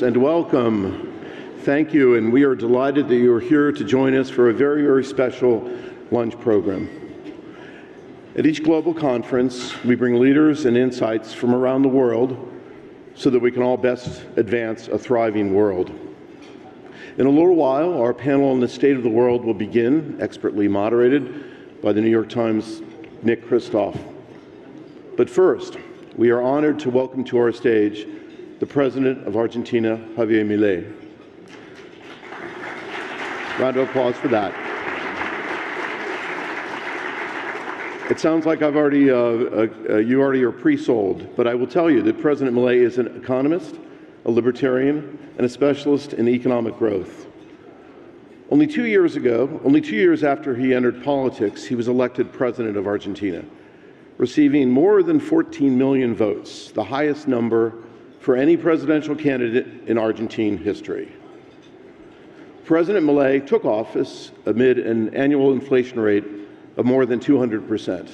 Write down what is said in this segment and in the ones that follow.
And welcome. Thank you, and we are delighted that you are here to join us for a very, very special lunch program. At each global conference, we bring leaders and insights from around the world so that we can all best advance a thriving world. In a little while, our panel on the state of the world will begin, expertly moderated by the New York Times' Nick Kristof. But first, we are honored to welcome to our stage the President of Argentina, Javier Milei. Round of applause for that. It sounds like I've already, you already are pre-sold, but I will tell you that President Milei is an economist, a libertarian, and a specialist in economic growth. Only 2 years after he entered politics, he was elected President of Argentina, receiving more than 14 million votes, the highest number for any presidential candidate in Argentine history. President Milei took office amid an annual inflation rate of more than 200%,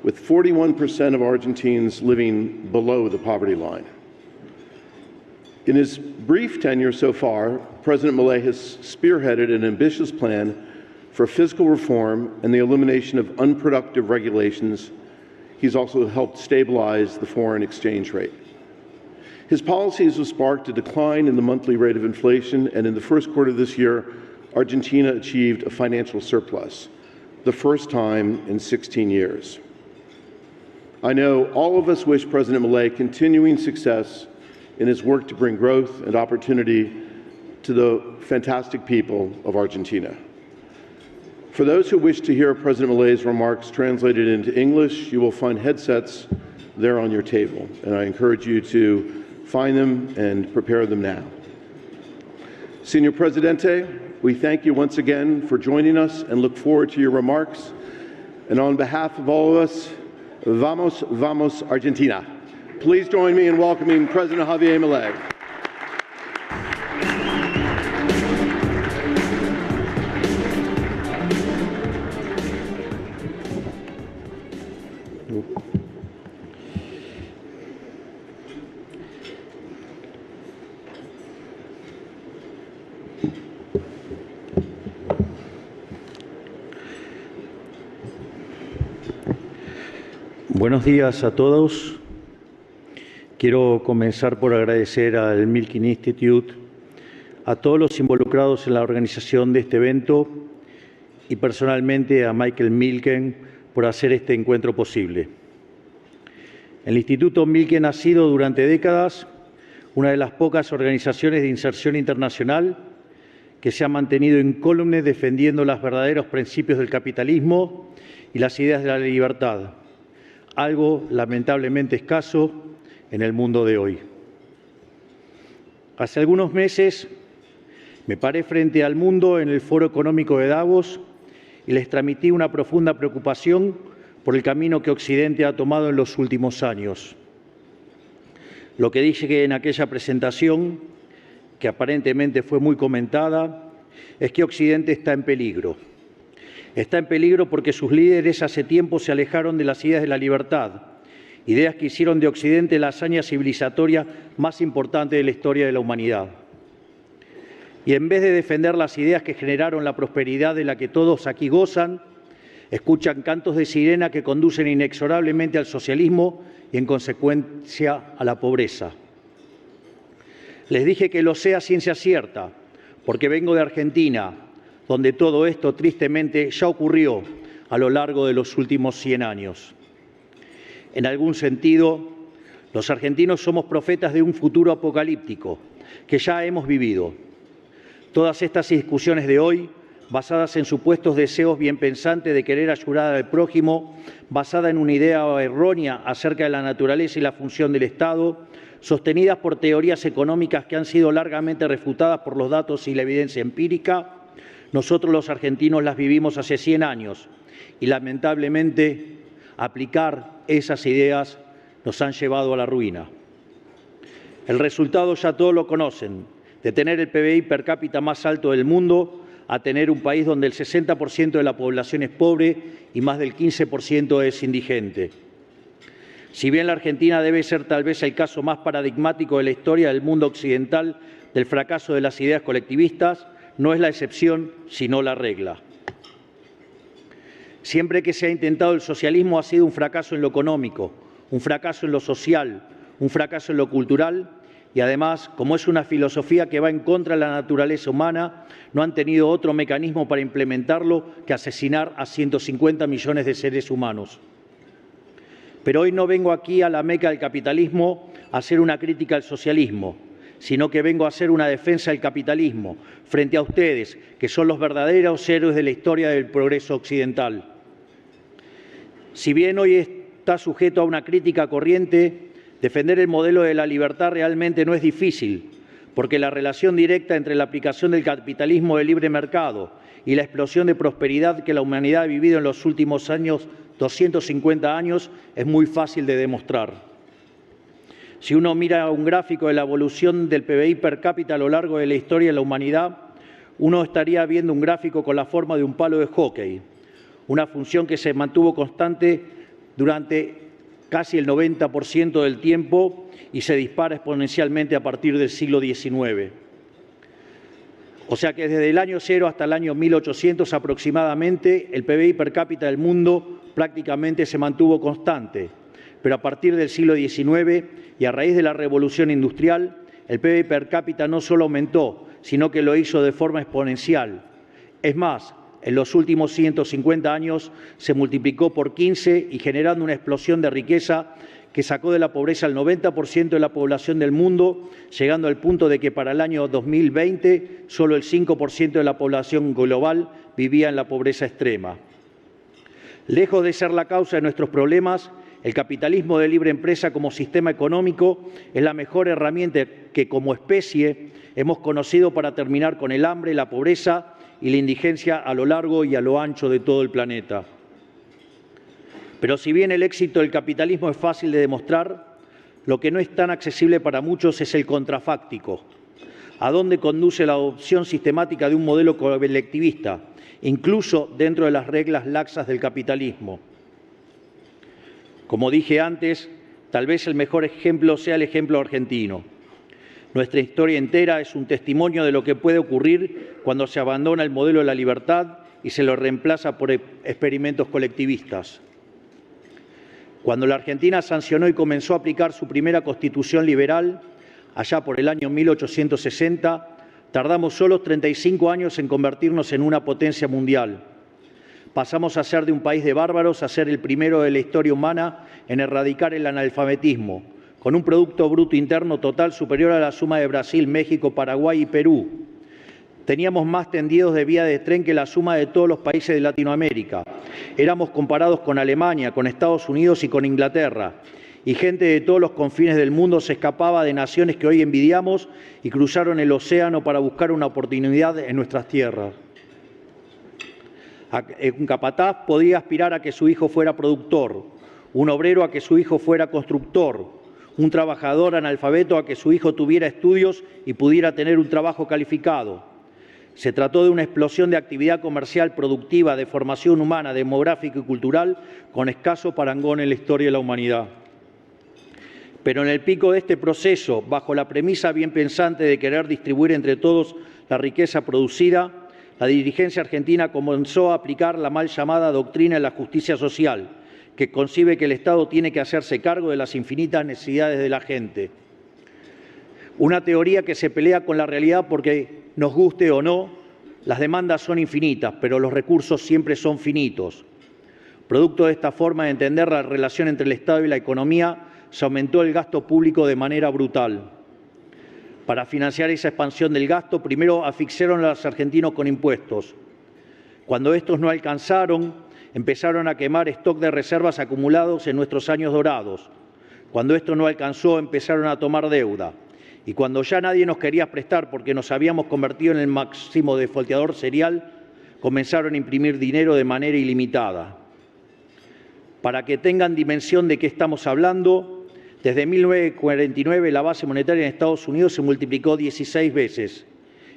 with 41% of Argentines living below the poverty line. In his brief tenure so far, President Milei has spearheaded an ambitious plan for fiscal reform and the elimination of unproductive regulations. He's also helped stabilize the foreign exchange rate. His policies have sparked a decline in the monthly rate of inflation, and in the first quarter of this year, Argentina achieved a financial surplus, the first time in 16 years. I know all of us wish President Milei continuing success in his work to bring growth and opportunity to the fantastic people of Argentina. For those who wish to hear President Milei's remarks translated into English, you will find headsets there on your table, and I encourage you to find them and prepare them now. Señor Presidente, we thank you once again for joining us and look forward to your remarks. And on behalf of all of us, vamos, vamos, Argentina. Please join me in welcoming President Javier Milei. Buenos días a todos. Quiero comenzar por agradecer al Milken Institute, a todos los involucrados en la organización de este evento y personalmente a Michael Milken por hacer este encuentro posible. El Instituto Milken ha sido durante décadas una de las pocas organizaciones de inserción internacional que se ha mantenido incólume defendiendo los verdaderos principios del capitalismo y las ideas de la libertad, algo lamentablemente escaso en el mundo de hoy. Hace algunos meses me paré frente al mundo en el Foro Económico de Davos y les transmití una profunda preocupación por el camino que Occidente ha tomado en los últimos años. Lo que dije en aquella presentación, que aparentemente fue muy comentada, es que Occidente está en peligro. Está en peligro porque sus líderes hace tiempo se alejaron de las ideas de la libertad, ideas que hicieron de Occidente la hazaña civilizatoria más importante de la historia de la humanidad. Y en vez de defender las ideas que generaron la prosperidad de la que todos aquí gozan, escuchan cantos de sirena que conducen inexorablemente al socialismo y, en consecuencia, a la pobreza. Les dije que lo sé a ciencia cierta, porque vengo de Argentina, donde todo esto tristemente ya ocurrió a lo largo de los últimos 100 años. En algún sentido, los argentinos somos profetas de un futuro apocalíptico que ya hemos vivido. Todas estas discusiones de hoy, basadas en supuestos deseos bienpensantes de querer ayudar al prójimo, basada en una idea errónea acerca de la naturaleza y la función del Estado, sostenidas por teorías económicas que han sido largamente refutadas por los datos y la evidencia empírica, nosotros los argentinos las vivimos hace 100 años y lamentablemente aplicar esas ideas nos han llevado a la ruina. El resultado ya todos lo conocen, de tener el PBI per cápita más alto del mundo a tener un país donde el 60% de la población es pobre y más del 15% es indigente. Si bien la Argentina debe ser tal vez el caso más paradigmático de la historia del mundo occidental del fracaso de las ideas colectivistas, no es la excepción, sino la regla. Siempre que se ha intentado el socialismo ha sido un fracaso en lo económico, un fracaso en lo social, un fracaso en lo cultural y además, como es una filosofía que va en contra de la naturaleza humana, no han tenido otro mecanismo para implementarlo que asesinar a 150 millones de seres humanos. Pero hoy no vengo aquí a la meca del capitalismo a hacer una crítica al socialismo, sino que vengo a hacer una defensa del capitalismo frente a ustedes, que son los verdaderos héroes de la historia del progreso occidental. Si bien hoy está sujeto a una crítica corriente, defender el modelo de la libertad realmente no es difícil, porque la relación directa entre la aplicación del capitalismo de libre mercado y la explosión de prosperidad que la humanidad ha vivido en los últimos 250 años, es muy fácil de demostrar. Si uno mira un gráfico de la evolución del PBI per cápita a lo largo de la historia de la humanidad, uno estaría viendo un gráfico con la forma de un palo de hockey, una función que se mantuvo constante durante casi el 90% del tiempo y se dispara exponencialmente a partir del siglo XIX. O sea que desde el año 0 hasta el año 1800 aproximadamente, el PBI per cápita del mundo prácticamente se mantuvo constante. Pero a partir del siglo XIX y a raíz de la revolución industrial, el PBI per cápita no solo aumentó, sino que lo hizo de forma exponencial. Es más, en los últimos 150 años se multiplicó por 15 y generando una explosión de riqueza que sacó de la pobreza al 90% de la población del mundo, llegando al punto de que para el año 2020 solo el 5% de la población global vivía en la pobreza extrema. Lejos de ser la causa de nuestros problemas, el capitalismo de libre empresa como sistema económico es la mejor herramienta que como especie hemos conocido para terminar con el hambre, la pobreza y la indigencia a lo largo y a lo ancho de todo el planeta. Pero si bien el éxito del capitalismo es fácil de demostrar, lo que no es tan accesible para muchos es el contrafáctico. ¿A dónde conduce la adopción sistemática de un modelo colectivista, incluso dentro de las reglas laxas del capitalismo? Como dije antes, tal vez el mejor ejemplo sea el ejemplo argentino. Nuestra historia entera es un testimonio de lo que puede ocurrir cuando se abandona el modelo de la libertad y se lo reemplaza por experimentos colectivistas. Cuando la Argentina sancionó y comenzó a aplicar su primera constitución liberal, allá por el año 1860, tardamos solo 35 años en convertirnos en una potencia mundial. Pasamos a ser de un país de bárbaros a ser el primero de la historia humana en erradicar el analfabetismo, con un Producto Bruto Interno total superior a la suma de Brasil, México, Paraguay y Perú. Teníamos más tendidos de vía de tren que la suma de todos los países de Latinoamérica. Éramos comparados con Alemania, con Estados Unidos y con Inglaterra. Y gente de todos los confines del mundo se escapaba de naciones que hoy envidiamos y cruzaron el océano para buscar una oportunidad en nuestras tierras. Un capataz podía aspirar a que su hijo fuera productor, un obrero a que su hijo fuera constructor, un trabajador analfabeto a que su hijo tuviera estudios y pudiera tener un trabajo calificado. Se trató de una explosión de actividad comercial productiva, de formación humana, demográfica y cultural, con escaso parangón en la historia de la humanidad. Pero en el pico de este proceso, bajo la premisa bien pensante de querer distribuir entre todos la riqueza producida, la dirigencia argentina comenzó a aplicar la mal llamada doctrina de la justicia social, que concibe que el Estado tiene que hacerse cargo de las infinitas necesidades de la gente. Una teoría que se pelea con la realidad porque, nos guste o no, las demandas son infinitas, pero los recursos siempre son finitos. Producto de esta forma de entender la relación entre el Estado y la economía, se aumentó el gasto público de manera brutal. Para financiar esa expansión del gasto, primero asfixiaron a los argentinos con impuestos. Cuando estos no alcanzaron, empezaron a quemar stock de reservas acumulados en nuestros años dorados. Cuando esto no alcanzó, empezaron a tomar deuda. Y cuando ya nadie nos quería prestar porque nos habíamos convertido en el máximo defolteador serial, comenzaron a imprimir dinero de manera ilimitada. Para que tengan dimensión de qué estamos hablando, desde 1949 la base monetaria en Estados Unidos se multiplicó 16 veces,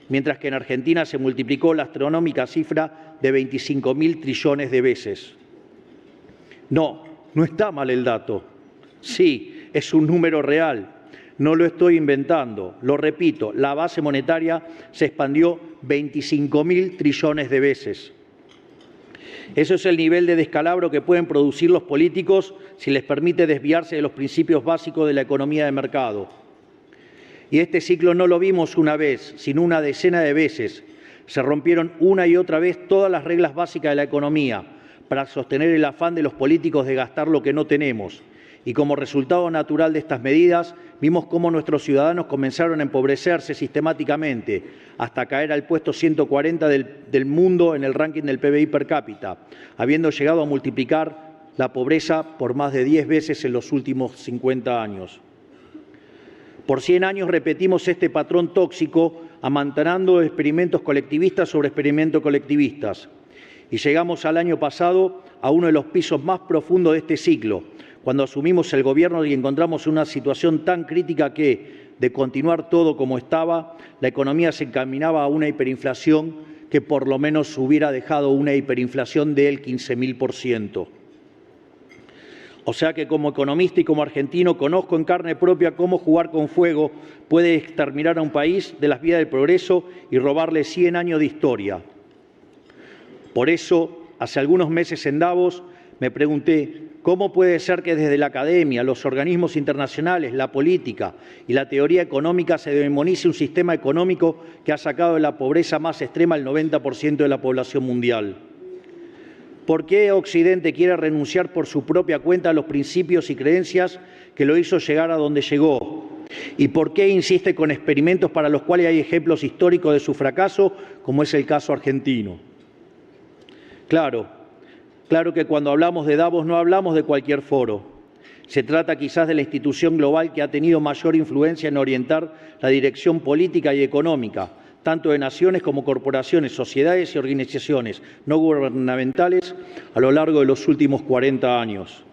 mientras que en Argentina se multiplicó la astronómica cifra de 25.000 trillones de veces. No está mal el dato. Sí, es un número real. No lo estoy inventando. Lo repito, la base monetaria se expandió 25.000 trillones de veces. Eso es el nivel de descalabro que pueden producir los políticos si les permite desviarse de los principios básicos de la economía de mercado. Y este ciclo no lo vimos una vez, sino una decena de veces. Se rompieron una y otra vez todas las reglas básicas de la economía para sostener el afán de los políticos de gastar lo que no tenemos. Y como resultado natural de estas medidas, vimos cómo nuestros ciudadanos comenzaron a empobrecerse sistemáticamente hasta caer al puesto 140 del mundo en el ranking del PBI per cápita, habiendo llegado a multiplicar la pobreza por más de 10 veces en los últimos 50 años. Por 100 años repetimos este patrón tóxico, amantanando experimentos colectivistas sobre experimentos colectivistas. Y llegamos al año pasado a uno de los pisos más profundos de este ciclo, cuando asumimos el gobierno y encontramos una situación tan crítica que, de continuar todo como estaba, la economía se encaminaba a una hiperinflación que por lo menos hubiera dejado una hiperinflación del 15.000%. O sea que como economista y como argentino conozco en carne propia cómo jugar con fuego puede exterminar a un país de las vías del progreso y robarle 100 años de historia. Por eso, hace algunos meses en Davos, me pregunté cómo puede ser que desde la academia, los organismos internacionales, la política y la teoría económica se demonice un sistema económico que ha sacado de la pobreza más extrema al 90% de la población mundial. ¿Por qué Occidente quiere renunciar por su propia cuenta a los principios y creencias que lo hizo llegar a donde llegó? ¿Y por qué insiste con experimentos para los cuales hay ejemplos históricos de su fracaso, como es el caso argentino? Claro que cuando hablamos de Davos no hablamos de cualquier foro. Se trata quizás de la institución global que ha tenido mayor influencia en orientar la dirección política y económica, tanto de naciones como corporaciones, sociedades y organizaciones no gubernamentales a lo largo de los últimos 40 años.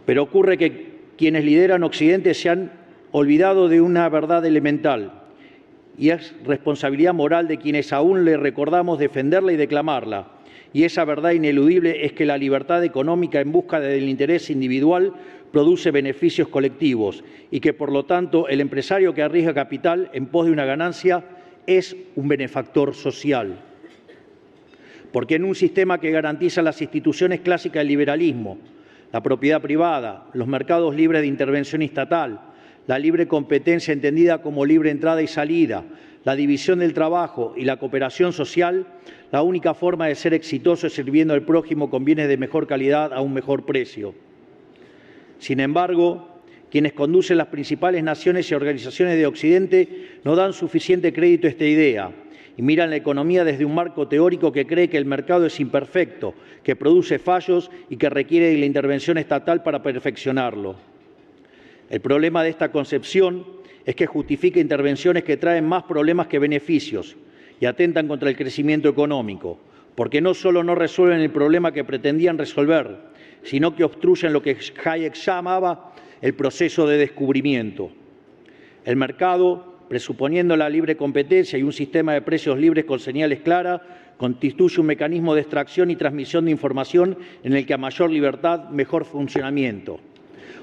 Pero ocurre que quienes lideran Occidente se han olvidado de una verdad elemental, y es responsabilidad moral de quienes aún le recordamos defenderla y declamarla. Y esa verdad ineludible es que la libertad económica en busca del interés individual produce beneficios colectivos y que, por lo tanto, el empresario que arriesga capital en pos de una ganancia es un benefactor social. Porque en un sistema que garantiza las instituciones clásicas del liberalismo, la propiedad privada, los mercados libres de intervención estatal, la libre competencia entendida como libre entrada y salida, la división del trabajo y la cooperación social, la única forma de ser exitoso es sirviendo al prójimo con bienes de mejor calidad a un mejor precio. Sin embargo, quienes conducen las principales naciones y organizaciones de Occidente no dan suficiente crédito a esta idea y miran la economía desde un marco teórico que cree que el mercado es imperfecto, que produce fallos y que requiere de la intervención estatal para perfeccionarlo. El problema de esta concepción es que justifica intervenciones que traen más problemas que beneficios y atentan contra el crecimiento económico, porque no solo no resuelven el problema que pretendían resolver, sino que obstruyen lo que Hayek llamaba el proceso de descubrimiento. El mercado, presuponiendo la libre competencia y un sistema de precios libres con señales claras, constituye un mecanismo de extracción y transmisión de información en el que a mayor libertad, mejor funcionamiento.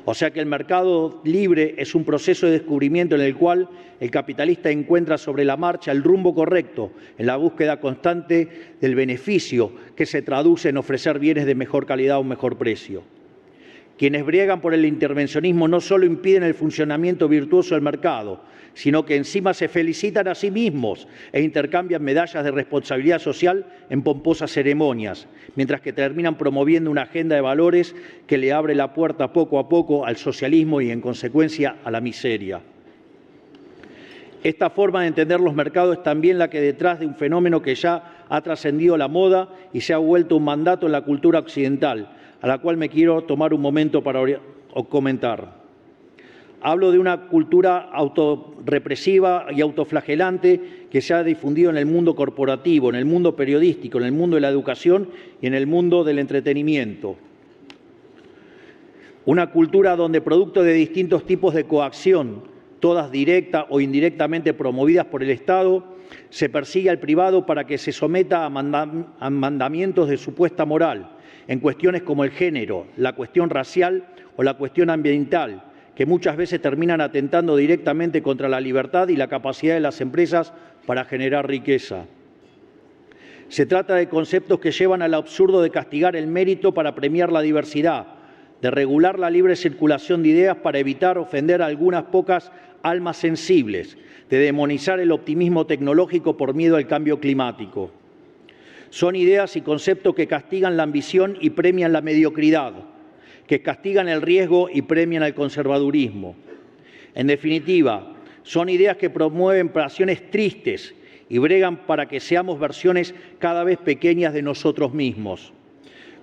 O sea que el mercado libre es un proceso de descubrimiento en el cual el capitalista encuentra sobre la marcha el rumbo correcto en la búsqueda constante del beneficio que se traduce en ofrecer bienes de mejor calidad a un mejor precio. Quienes briegan por el intervencionismo no solo impiden el funcionamiento virtuoso del mercado, sino que encima se felicitan a sí mismos e intercambian medallas de responsabilidad social en pomposas ceremonias, mientras que terminan promoviendo una agenda de valores que le abre la puerta poco a poco al socialismo y, en consecuencia, a la miseria. Esta forma de entender los mercados es también la que detrás de un fenómeno que ya ha trascendido la moda y se ha vuelto un mandato en la cultura occidental, a la cual me quiero tomar un momento para comentar. Hablo de una cultura autorrepresiva y autoflagelante que se ha difundido en el mundo corporativo, en el mundo periodístico, en el mundo de la educación y en el mundo del entretenimiento. Una cultura donde, producto de distintos tipos de coacción, todas directa o indirectamente promovidas por el Estado, se persigue al privado para que se someta a mandamientos de supuesta moral en cuestiones como el género, la cuestión racial o la cuestión ambiental, que muchas veces terminan atentando directamente contra la libertad y la capacidad de las empresas para generar riqueza. Se trata de conceptos que llevan al absurdo de castigar el mérito para premiar la diversidad, de regular la libre circulación de ideas para evitar ofender a algunas pocas almas sensibles, de demonizar el optimismo tecnológico por miedo al cambio climático. Son ideas y conceptos que castigan la ambición y premian la mediocridad, que castigan el riesgo y premian el conservadurismo. En definitiva, son ideas que promueven pasiones tristes y bregan para que seamos versiones cada vez pequeñas de nosotros mismos,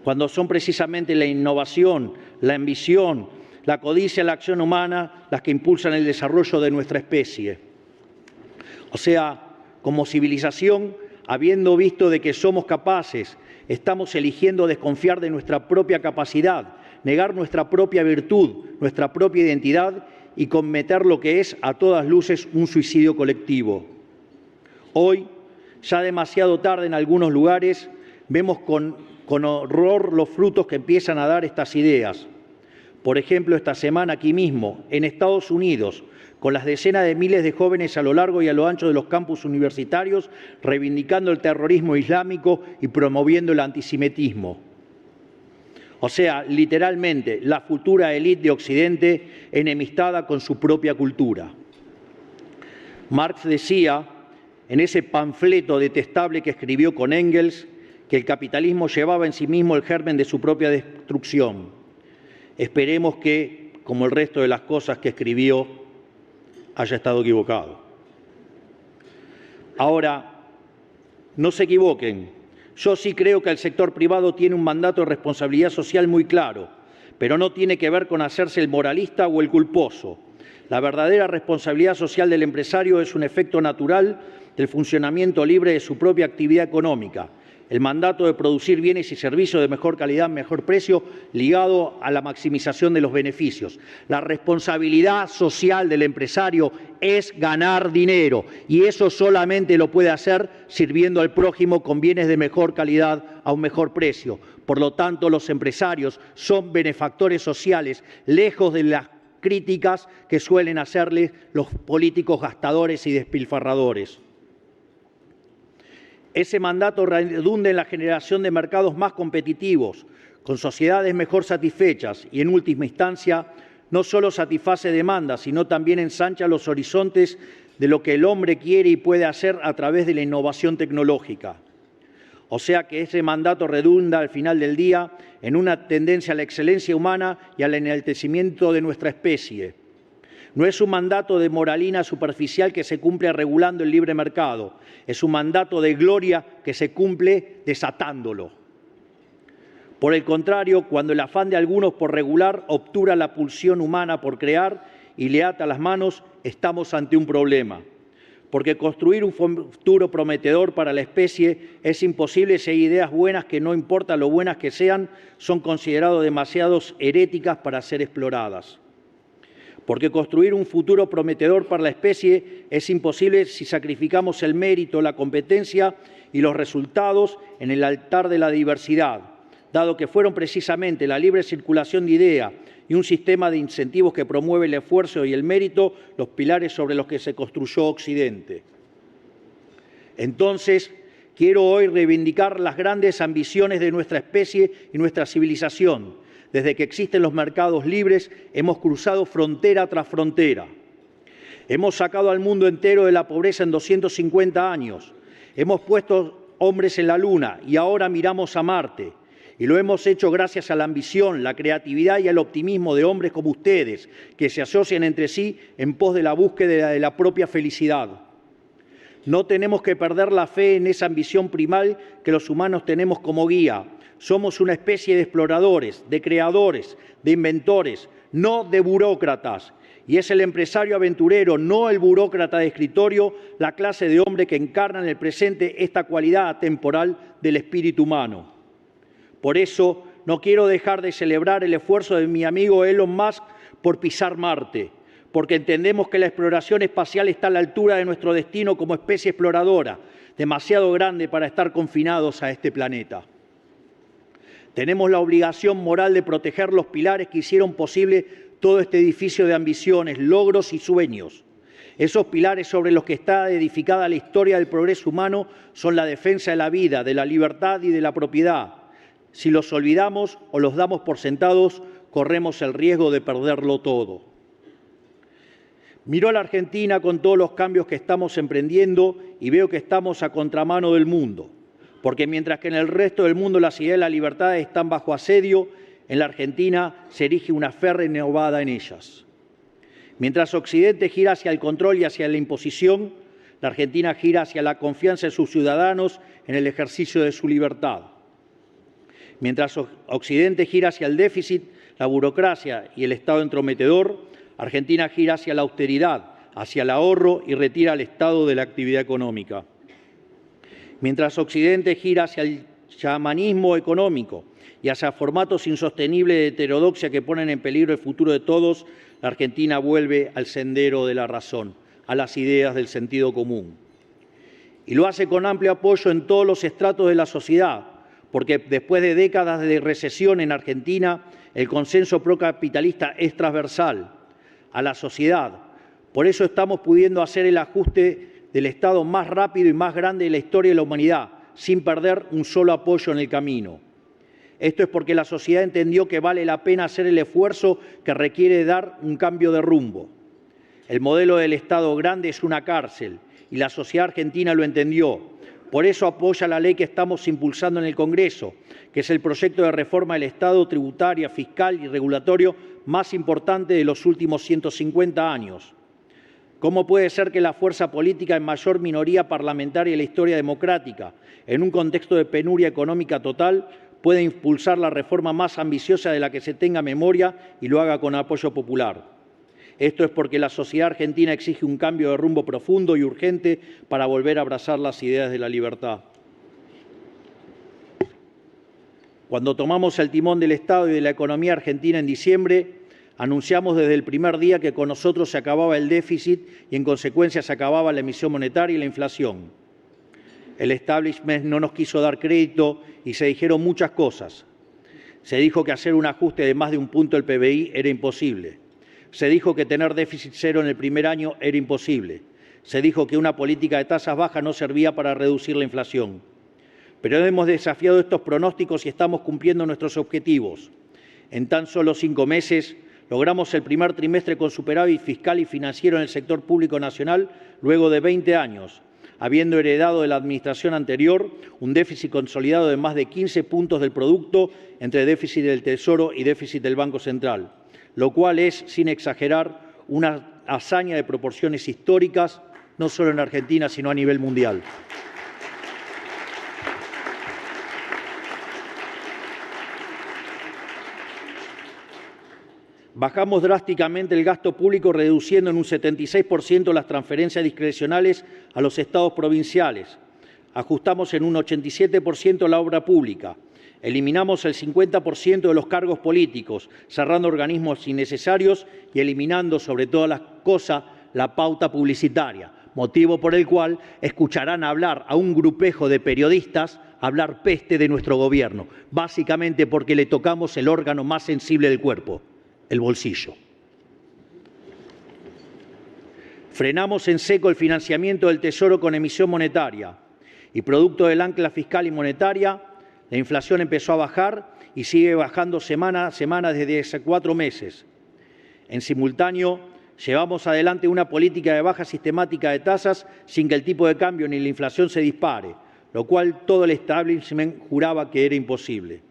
cuando son precisamente la innovación, la ambición, la codicia y la acción humana las que impulsan el desarrollo de nuestra especie. O sea, como civilización, habiendo visto de que somos capaces, estamos eligiendo desconfiar de nuestra propia capacidad, negar nuestra propia virtud, nuestra propia identidad y cometer lo que es, a todas luces, un suicidio colectivo. Hoy, ya demasiado tarde en algunos lugares, vemos con horror los frutos que empiezan a dar estas ideas. Por ejemplo, esta semana aquí mismo, en Estados Unidos, con las decenas de miles de jóvenes a lo largo y a lo ancho de los campus universitarios, reivindicando el terrorismo islámico y promoviendo el antisemitismo. O sea, literalmente, la futura élite de Occidente enemistada con su propia cultura. Marx decía, en ese panfleto detestable que escribió con Engels, que el capitalismo llevaba en sí mismo el germen de su propia destrucción. Esperemos que, como el resto de las cosas que escribió, haya estado equivocado. Ahora, no se equivoquen. Yo sí creo que el sector privado tiene un mandato de responsabilidad social muy claro, pero no tiene que ver con hacerse el moralista o el culposo. La verdadera responsabilidad social del empresario es un efecto natural del funcionamiento libre de su propia actividad económica. El mandato de producir bienes y servicios de mejor calidad, mejor precio, ligado a la maximización de los beneficios. La responsabilidad social del empresario es ganar dinero y eso solamente lo puede hacer sirviendo al prójimo con bienes de mejor calidad a un mejor precio. Por lo tanto, los empresarios son benefactores sociales, lejos de las críticas que suelen hacerles los políticos gastadores y despilfarradores. Ese mandato redunda en la generación de mercados más competitivos, con sociedades mejor satisfechas y, en última instancia, no solo satisface demandas, sino también ensancha los horizontes de lo que el hombre quiere y puede hacer a través de la innovación tecnológica. O sea que ese mandato redunda, al final del día, en una tendencia a la excelencia humana y al enaltecimiento de nuestra especie. No es un mandato de moralina superficial que se cumple regulando el libre mercado, es un mandato de gloria que se cumple desatándolo. Por el contrario, cuando el afán de algunos por regular obtura la pulsión humana por crear y le ata las manos, estamos ante un problema. Porque construir un futuro prometedor para la especie es imposible si hay ideas buenas que, no importa lo buenas que sean, son consideradas demasiado heréticas para ser exploradas. Porque construir un futuro prometedor para la especie es imposible si sacrificamos el mérito, la competencia y los resultados en el altar de la diversidad, dado que fueron precisamente la libre circulación de ideas y un sistema de incentivos que promueve el esfuerzo y el mérito los pilares sobre los que se construyó Occidente. Entonces, quiero hoy reivindicar las grandes ambiciones de nuestra especie y nuestra civilización. Desde que existen los mercados libres, hemos cruzado frontera tras frontera. Hemos sacado al mundo entero de la pobreza en 250 años. Hemos puesto hombres en la Luna y ahora miramos a Marte. Y lo hemos hecho gracias a la ambición, la creatividad y al optimismo de hombres como ustedes, que se asocian entre sí en pos de la búsqueda de la propia felicidad. No tenemos que perder la fe en esa ambición primal que los humanos tenemos como guía. Somos una especie de exploradores, de creadores, de inventores, no de burócratas. Y es el empresario aventurero, no el burócrata de escritorio, la clase de hombre que encarna en el presente esta cualidad atemporal del espíritu humano. Por eso, no quiero dejar de celebrar el esfuerzo de mi amigo Elon Musk por pisar Marte, porque entendemos que la exploración espacial está a la altura de nuestro destino como especie exploradora, demasiado grande para estar confinados a este planeta. Tenemos la obligación moral de proteger los pilares que hicieron posible todo este edificio de ambiciones, logros y sueños. Esos pilares sobre los que está edificada la historia del progreso humano son la defensa de la vida, de la libertad y de la propiedad. Si los olvidamos o los damos por sentados, corremos el riesgo de perderlo todo. Miro a la Argentina con todos los cambios que estamos emprendiendo y veo que estamos a contramano del mundo, porque mientras que en el resto del mundo las ideas de la libertad están bajo asedio, en la Argentina se erige una fe renovada en ellas. Mientras Occidente gira hacia el control y hacia la imposición, la Argentina gira hacia la confianza de sus ciudadanos en el ejercicio de su libertad. Mientras Occidente gira hacia el déficit, la burocracia y el Estado entrometedor, Argentina gira hacia la austeridad, hacia el ahorro y retira al Estado de la actividad económica. Mientras Occidente gira hacia el chamanismo económico y hacia formatos insostenibles de heterodoxia que ponen en peligro el futuro de todos, la Argentina vuelve al sendero de la razón, a las ideas del sentido común. Y lo hace con amplio apoyo en todos los estratos de la sociedad, porque después de décadas de recesión en Argentina, el consenso procapitalista es transversal a la sociedad. Por eso estamos pudiendo hacer el ajuste del Estado más rápido y más grande de la historia de la humanidad, sin perder un solo apoyo en el camino. Esto es porque la sociedad entendió que vale la pena hacer el esfuerzo que requiere dar un cambio de rumbo. El modelo del Estado grande es una cárcel y la sociedad argentina lo entendió. Por eso apoya la ley que estamos impulsando en el Congreso, que es el proyecto de reforma del Estado tributaria, fiscal y regulatorio más importante de los últimos 150 años. ¿Cómo puede ser que la fuerza política en mayor minoría parlamentaria de la historia democrática, en un contexto de penuria económica total, pueda impulsar la reforma más ambiciosa de la que se tenga memoria y lo haga con apoyo popular? Esto es porque la sociedad argentina exige un cambio de rumbo profundo y urgente para volver a abrazar las ideas de la libertad. Cuando tomamos el timón del Estado y de la economía argentina en diciembre, anunciamos desde el primer día que con nosotros se acababa el déficit y en consecuencia se acababa la emisión monetaria y la inflación. El establishment no nos quiso dar crédito y se dijeron muchas cosas. Se dijo que hacer un ajuste de más de 1 punto del PBI era imposible. Se dijo que tener déficit cero en el primer año era imposible. Se dijo que una política de tasas bajas no servía para reducir la inflación. Pero hemos desafiado estos pronósticos y estamos cumpliendo nuestros objetivos. En tan solo 5 meses logramos el primer trimestre con superávit fiscal y financiero en el sector público nacional luego de 20 años, habiendo heredado de la administración anterior un déficit consolidado de más de 15 puntos del producto entre déficit del Tesoro y déficit del Banco Central, lo cual es, sin exagerar, una hazaña de proporciones históricas, no solo en Argentina, sino a nivel mundial. Bajamos drásticamente el gasto público, reduciendo en un 76% las transferencias discrecionales a los estados provinciales. Ajustamos en un 87% la obra pública. Eliminamos el 50% de los cargos políticos, cerrando organismos innecesarios y eliminando, sobre todas las cosas, la pauta publicitaria, motivo por el cual escucharán hablar a un grupejo de periodistas hablar peste de nuestro gobierno, básicamente porque le tocamos el órgano más sensible del cuerpo, el bolsillo. Frenamos en seco el financiamiento del Tesoro con emisión monetaria y producto del ancla fiscal y monetaria, la inflación empezó a bajar y sigue bajando semana a semana desde hace 4 meses. En simultáneo, llevamos adelante una política de baja sistemática de tasas sin que el tipo de cambio ni la inflación se dispare, lo cual todo el establishment juraba que era imposible.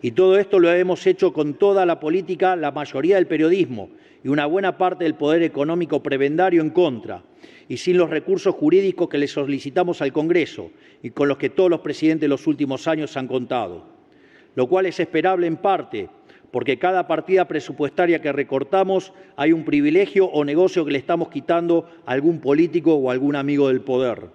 Y todo esto lo hemos hecho con toda la política, la mayoría del periodismo y una buena parte del poder económico prebendario en contra, y sin los recursos jurídicos que le solicitamos al Congreso y con los que todos los presidentes de los últimos años han contado. Lo cual es esperable en parte, porque cada partida presupuestaria que recortamos hay un privilegio o negocio que le estamos quitando a algún político o a algún amigo del poder.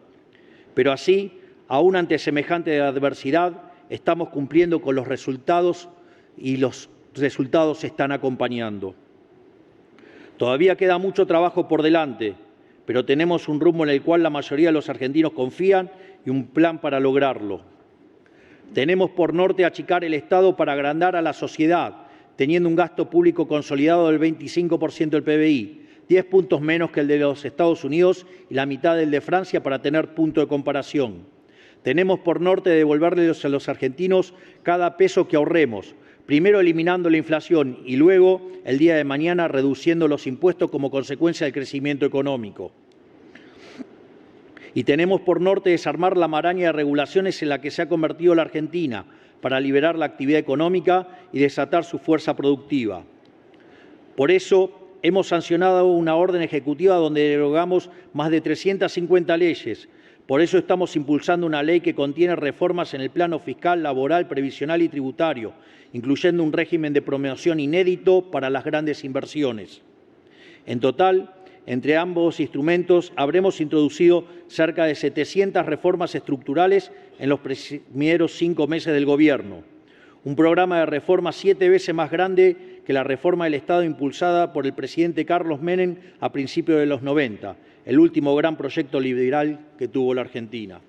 Pero así, aún ante semejante adversidad, estamos cumpliendo con los resultados y los resultados se están acompañando. Todavía queda mucho trabajo por delante, pero tenemos un rumbo en el cual la mayoría de los argentinos confían y un plan para lograrlo. Tenemos por norte achicar el Estado para agrandar a la sociedad, teniendo un gasto público consolidado del 25% del PBI, 10 puntos menos que el de los Estados Unidos y la mitad del de Francia para tener punto de comparación. Tenemos por norte devolverles a los argentinos cada peso que ahorremos, primero eliminando la inflación y luego, el día de mañana, reduciendo los impuestos como consecuencia del crecimiento económico. Y tenemos por norte desarmar la maraña de regulaciones en la que se ha convertido la Argentina para liberar la actividad económica y desatar su fuerza productiva. Por eso, hemos sancionado una orden ejecutiva donde derogamos más de 350 leyes. Por eso estamos impulsando una ley que contiene reformas en el plano fiscal, laboral, previsional y tributario, incluyendo un régimen de promoción inédito para las grandes inversiones. En total, entre ambos instrumentos habremos introducido cerca de 700 reformas estructurales en los primeros 5 meses del Gobierno. Un programa de reformas 7 veces más grande que la reforma del Estado impulsada por el presidente Carlos Menem a principios de los 90, el último gran proyecto liberal que tuvo la Argentina.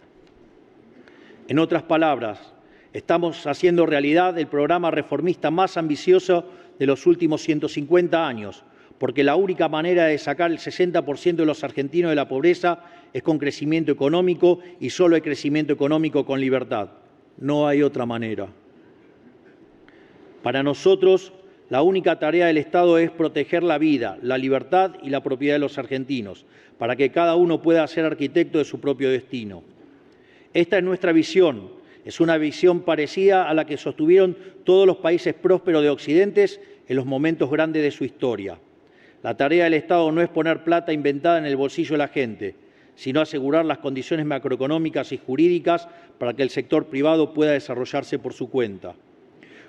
En otras palabras, estamos haciendo realidad el programa reformista más ambicioso de los últimos 150 años, porque la única manera de sacar el 60% de los argentinos de la pobreza es con crecimiento económico y solo hay crecimiento económico con libertad. No hay otra manera. Para nosotros, la única tarea del Estado es proteger la vida, la libertad y la propiedad de los argentinos, para que cada uno pueda ser arquitecto de su propio destino. Esta es nuestra visión. Es una visión parecida a la que sostuvieron todos los países prósperos de Occidente en los momentos grandes de su historia. La tarea del Estado no es poner plata inventada en el bolsillo de la gente, sino asegurar las condiciones macroeconómicas y jurídicas para que el sector privado pueda desarrollarse por su cuenta.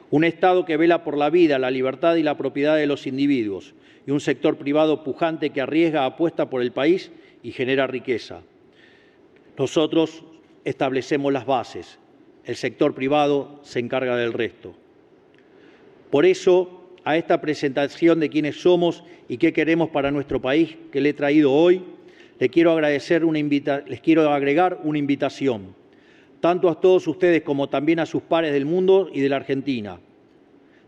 Un Estado que vela por la vida, la libertad y la propiedad de los individuos, y un sector privado pujante que arriesga, apuesta por el país y genera riqueza. Nosotros establecemos las bases, el sector privado se encarga del resto. Por eso, a esta presentación de quiénes somos y qué queremos para nuestro país que le he traído hoy, les quiero agregar una invitación, tanto a todos ustedes como también a sus pares del mundo y de la Argentina.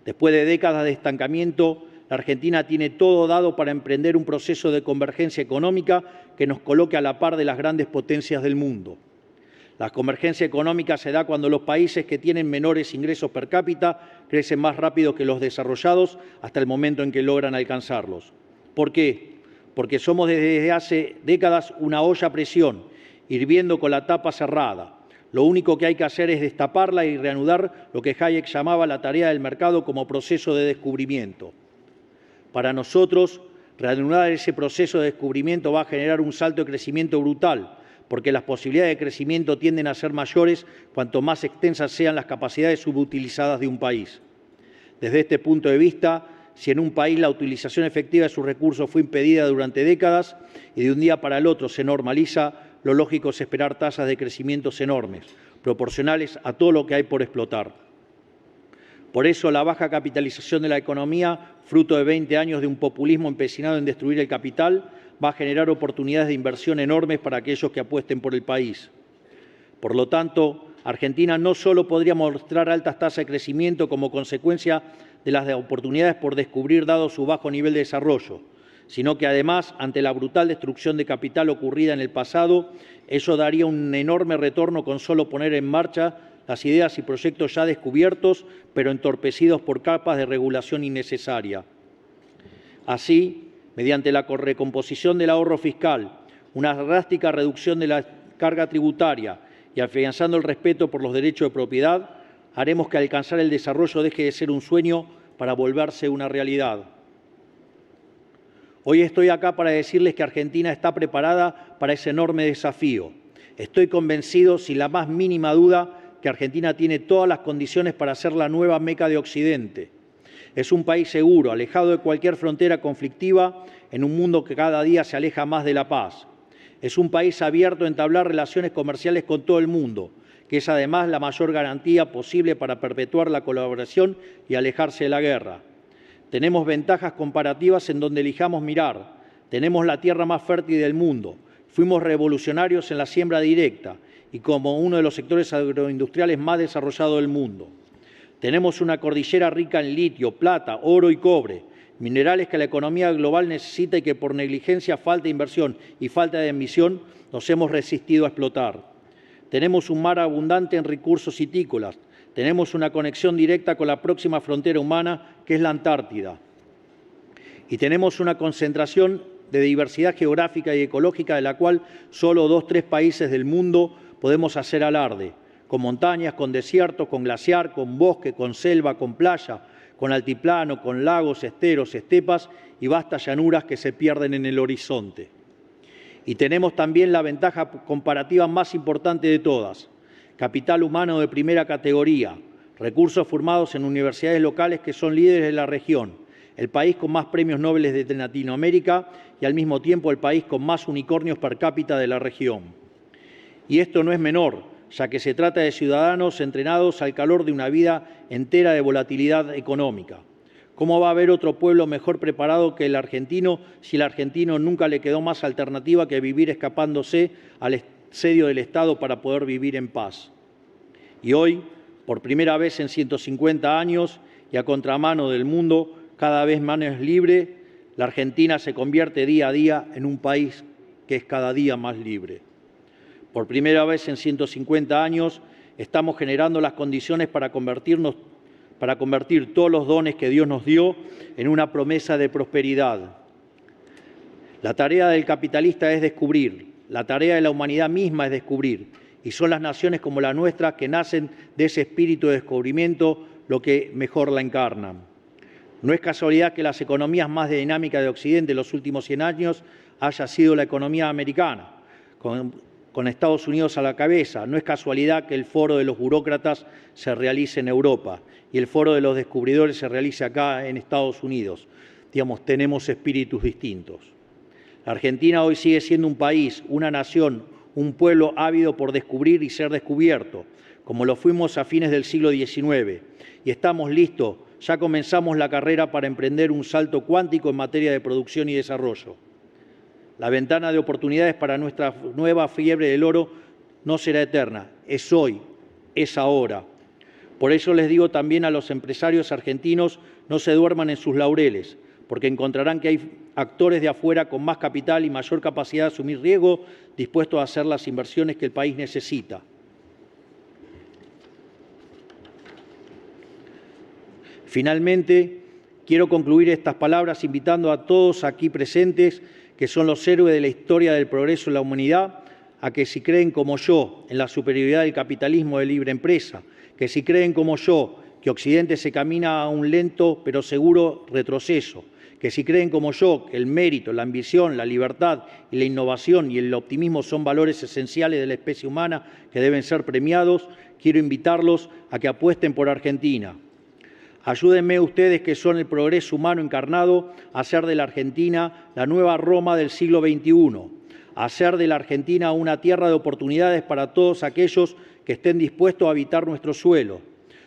Después de décadas de estancamiento, la Argentina tiene todo dado para emprender un proceso de convergencia económica que nos coloque a la par de las grandes potencias del mundo. La convergencia económica se da cuando los países que tienen menores ingresos per cápita crecen más rápido que los desarrollados hasta el momento en que logran alcanzarlos. ¿Por qué? Porque somos desde hace décadas una olla a presión, hirviendo con la tapa cerrada. Lo único que hay que hacer es destaparla y reanudar lo que Hayek llamaba la tarea del mercado como proceso de descubrimiento. Para nosotros, reanudar ese proceso de descubrimiento va a generar un salto de crecimiento brutal, porque las posibilidades de crecimiento tienden a ser mayores cuanto más extensas sean las capacidades subutilizadas de un país. Desde este punto de vista, si en un país la utilización efectiva de sus recursos fue impedida durante décadas y de un día para el otro se normaliza, lo lógico es esperar tasas de crecimiento enormes, proporcionales a todo lo que hay por explotar. Por eso, la baja capitalización de la economía, fruto de 20 años de un populismo empecinado en destruir el capital, va a generar oportunidades de inversión enormes para aquellos que apuesten por el país. Por lo tanto, Argentina no solo podría mostrar altas tasas de crecimiento como consecuencia de las oportunidades por descubrir dado su bajo nivel de desarrollo, sino que además, ante la brutal destrucción de capital ocurrida en el pasado, eso daría un enorme retorno con solo poner en marcha las ideas y proyectos ya descubiertos, pero entorpecidos por capas de regulación innecesaria. Así, mediante la recomposición del ahorro fiscal, una drástica reducción de la carga tributaria y afianzando el respeto por los derechos de propiedad, haremos que alcanzar el desarrollo deje de ser un sueño para volverse una realidad. Hoy estoy acá para decirles que Argentina está preparada para ese enorme desafío. Estoy convencido, sin la más mínima duda, que Argentina tiene todas las condiciones para ser la nueva Meca de Occidente. Es un país seguro, alejado de cualquier frontera conflictiva, en un mundo que cada día se aleja más de la paz. Es un país abierto a entablar relaciones comerciales con todo el mundo, que es además la mayor garantía posible para perpetuar la colaboración y alejarse de la guerra. Tenemos ventajas comparativas en donde elijamos mirar. Tenemos la tierra más fértil del mundo, Fuimos revolucionarios en la siembra directa y como uno de los sectores agroindustriales más desarrollados del mundo. Tenemos una cordillera rica en litio, plata, oro y cobre, minerales que la economía global necesita y que por negligencia, falta de inversión y falta de emisión nos hemos resistido a explotar. Tenemos un mar abundante en recursos vitícolas. Tenemos una conexión directa con la próxima frontera humana, que es la Antártida. Y tenemos una concentración de diversidad geográfica y ecológica de la cual solo 2 o 3 países del mundo podemos hacer alarde, con montañas, con desiertos, con glaciar, con bosque, con selva, con playa, con altiplano, con lagos, esteros, estepas y vastas llanuras que se pierden en el horizonte. Y tenemos también la ventaja comparativa más importante de todas: capital humano de primera categoría, recursos formados en universidades locales que son líderes de la región, el país con más premios Nobel de Latinoamérica y al mismo tiempo el país con más unicornios per cápita de la región. Y esto no es menor, ya que se trata de ciudadanos entrenados al calor de una vida entera de volatilidad económica. ¿Cómo va a haber otro pueblo mejor preparado que el argentino si el argentino nunca le quedó más alternativa que vivir escapándose al asedio del Estado para poder vivir en paz? Y hoy, por primera vez en 150 años y a contramano del mundo, cada vez más libre, la Argentina se convierte día a día en un país que es cada día más libre. Por primera vez en 150 años estamos generando las condiciones para convertir todos los dones que Dios nos dio en una promesa de prosperidad. La tarea del capitalista es descubrir, la tarea de la humanidad misma es descubrir, y son las naciones como la nuestra que nacen de ese espíritu de descubrimiento lo que mejor la encarnan. No es casualidad que las economías más dinámicas de Occidente en los últimos 100 años haya sido la economía americana, con Estados Unidos a la cabeza. No es casualidad que el foro de los burócratas se realice en Europa y el foro de los descubridores se realice acá en Estados Unidos. Digamos, tenemos espíritus distintos. La Argentina hoy sigue siendo un país, una nación, un pueblo ávido por descubrir y ser descubierto, como lo fuimos a fines del siglo XIX. Y estamos listos, ya comenzamos la carrera para emprender un salto cuántico en materia de producción y desarrollo. La ventana de oportunidades para nuestra nueva fiebre del oro no será eterna, es hoy, es ahora. Por eso les digo también a los empresarios argentinos, no se duerman en sus laureles, porque encontrarán que hay actores de afuera con más capital y mayor capacidad de asumir riesgo, dispuestos a hacer las inversiones que el país necesita. Finalmente, quiero concluir estas palabras invitando a todos aquí presentes, que son los héroes de la historia del progreso de la humanidad, a que si creen como yo en la superioridad del capitalismo de libre empresa, que si creen como yo que Occidente se camina a un lento pero seguro retroceso, que si creen como yo que el mérito, la ambición, la libertad y la innovación y el optimismo son valores esenciales de la especie humana que deben ser premiados, quiero invitarlos a que apuesten por Argentina. Ayúdenme ustedes, que son el progreso humano encarnado, a hacer de la Argentina la nueva Roma del siglo XXI, a hacer de la Argentina una tierra de oportunidades para todos aquellos que estén dispuestos a habitar nuestro suelo.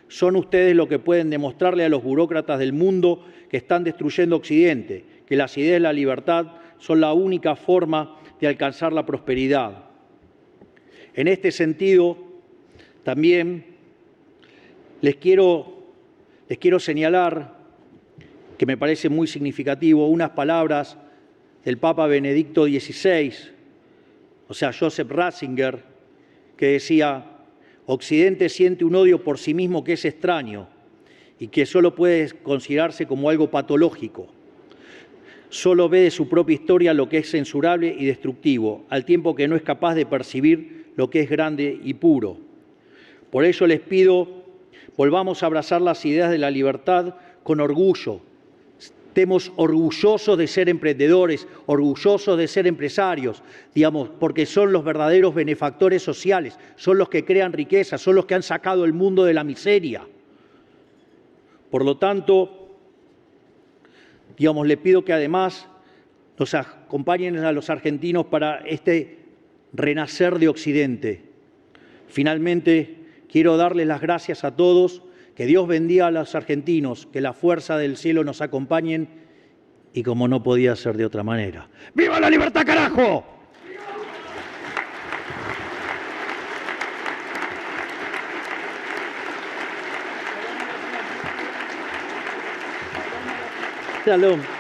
Son ustedes los que pueden demostrarle a los burócratas del mundo que están destruyendo Occidente, que las ideas de la libertad son la única forma de alcanzar la prosperidad. En este sentido, también les quiero señalar, que me parece muy significativo, unas palabras del Papa Benedicto XVI, o sea, Joseph Ratzinger, que decía: Occidente siente un odio por sí mismo que es extraño y que solo puede considerarse como algo patológico. Solo ve de su propia historia lo que es censurable y destructivo, al tiempo que no es capaz de percibir lo que es grande y puro. Por ello les pido, volvamos a abrazar las ideas de la libertad con orgullo. Estemos orgullosos de ser emprendedores, orgullosos de ser empresarios, digamos, porque son los verdaderos benefactores sociales, son los que crean riqueza, son los que han sacado el mundo de la miseria. Por lo tanto, digamos, le pido que además nos acompañen a los argentinos para este renacer de Occidente. Finalmente, quiero darles las gracias a todos, que Dios bendiga a los argentinos, que la fuerza del cielo nos acompañen y como no podía ser de otra manera. ¡Viva la libertad, carajo! Shalom.